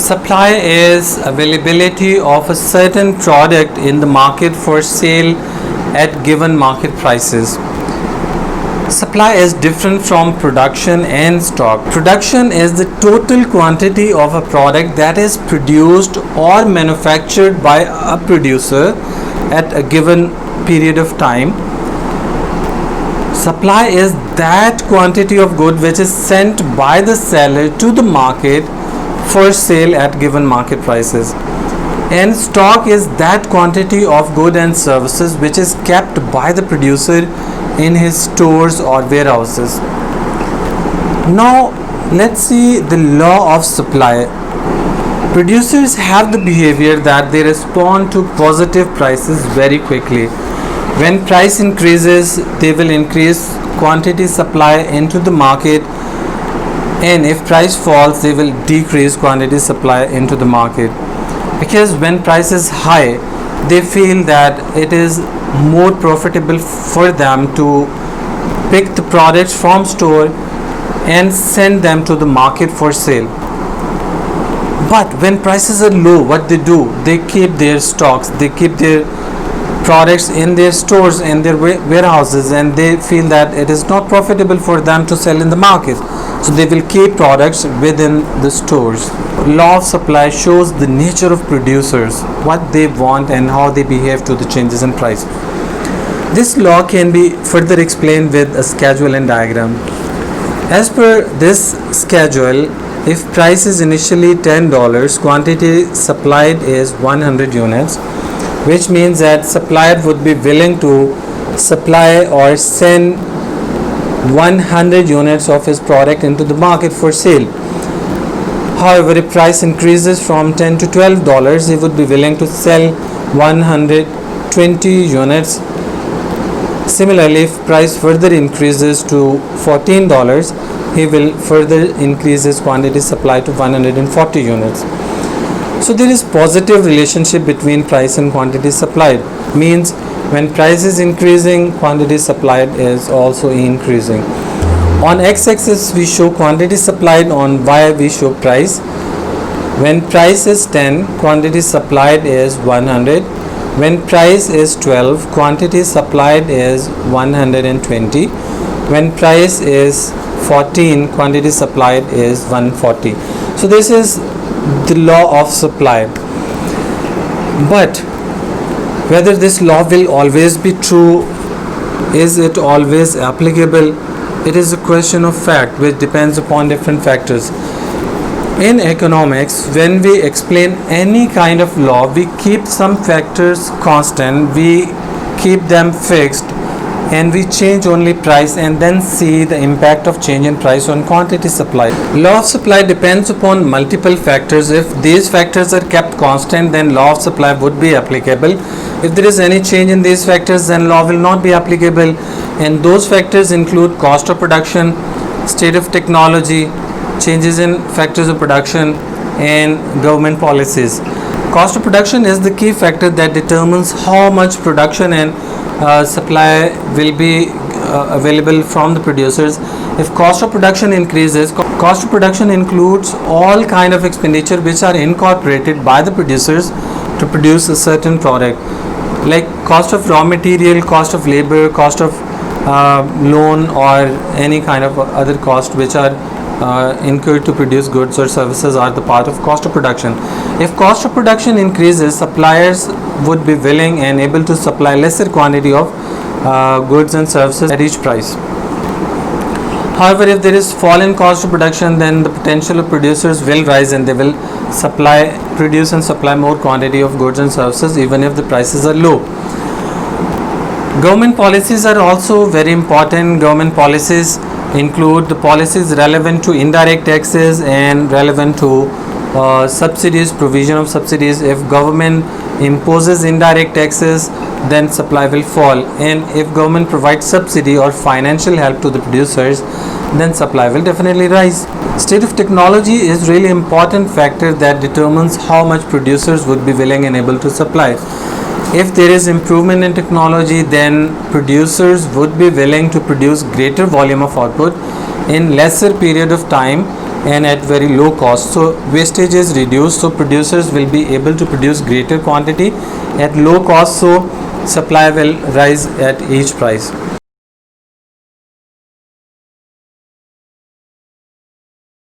Supply is availability of a certain product in the market for sale at given market prices. Supply is different from production and stock. Production is the total quantity of a product that is produced or manufactured by a producer at a given period of time. Supply is that quantity of good which is sent by the seller to the market for sale at given market prices. And stock is that quantity of goods and services which is kept by the producer in his stores or warehouses. Now let's see the law of supply. Producers have the behavior that they respond to positive prices very quickly. When price increases, they will increase quantity supply into the market, and if price falls, they will decrease quantity supply into the market. Because when price is high, they feel that it is more profitable for them to pick the products from store and send them to the market for sale. But when prices are low, what they do, they keep their stocks, they keep their products in their stores and their warehouses, and they feel that it is not profitable for them to sell in the market, so they will keep products within the stores. Law of supply shows the nature of producers, what they want and how they behave to the changes in price. This law can be further explained with a schedule and diagram. As per this schedule, if price is initially $10, quantity supplied is 100 units, which means that supplier would be willing to supply or send 100 units of his product into the market for sale. However, if price increases from $10 to $12, he would be willing to sell 120 units. Similarly, if price further increases to $14, he will further increase his quantity supply to 140 units. So there is positive relationship between price and quantity supplied. Means when price is increasing, quantity supplied is also increasing. On x-axis we show quantity supplied, on y we show price. When price is 10, quantity supplied is 100. When price is 12, quantity supplied is 120. When price is 14, quantity supplied is 140. So this is the law of supply. But whether this law will always be true, is it always applicable, it is a question of fact which depends upon different factors. In economics, when we explain any kind of law, we keep some factors constant, we keep them fixed, and we change only price and then see the impact of change in price on quantity supply. Law of supply depends upon multiple factors. If these factors are kept constant, then law of supply would be applicable. If there is any change in these factors, then law will not be applicable. And those factors include cost of production, state of technology, changes in factors of production, and government policies. Cost of production is the key factor that determines how much production and supply will be available from the producers. If cost of production increases, cost of production includes all kind of expenditure which are incorporated by the producers to produce a certain product, like cost of raw material, cost of labor, cost of loan, or any kind of other cost which are incurred to produce goods or services are the part of cost of production. If cost of production increases, suppliers would be willing and able to supply lesser quantity of goods and services at each price. However, if there is fall in cost of production, then the potential of producers will rise and they will produce and supply more quantity of goods and services even if the prices are low. Government policies are also very important. Government policies include the policies relevant to indirect taxes and relevant to subsidies, provision of subsidies. If government imposes indirect taxes, then supply will fall, and if government provides subsidy or financial help to the producers, then supply will definitely rise. State of technology is really important factor that determines how much producers would be willing and able to supply. If there is improvement in technology, then producers would be willing to produce greater volume of output in lesser period of time and at very low cost. So wastage is reduced, so producers will be able to produce greater quantity at low cost, so supply will rise at each price.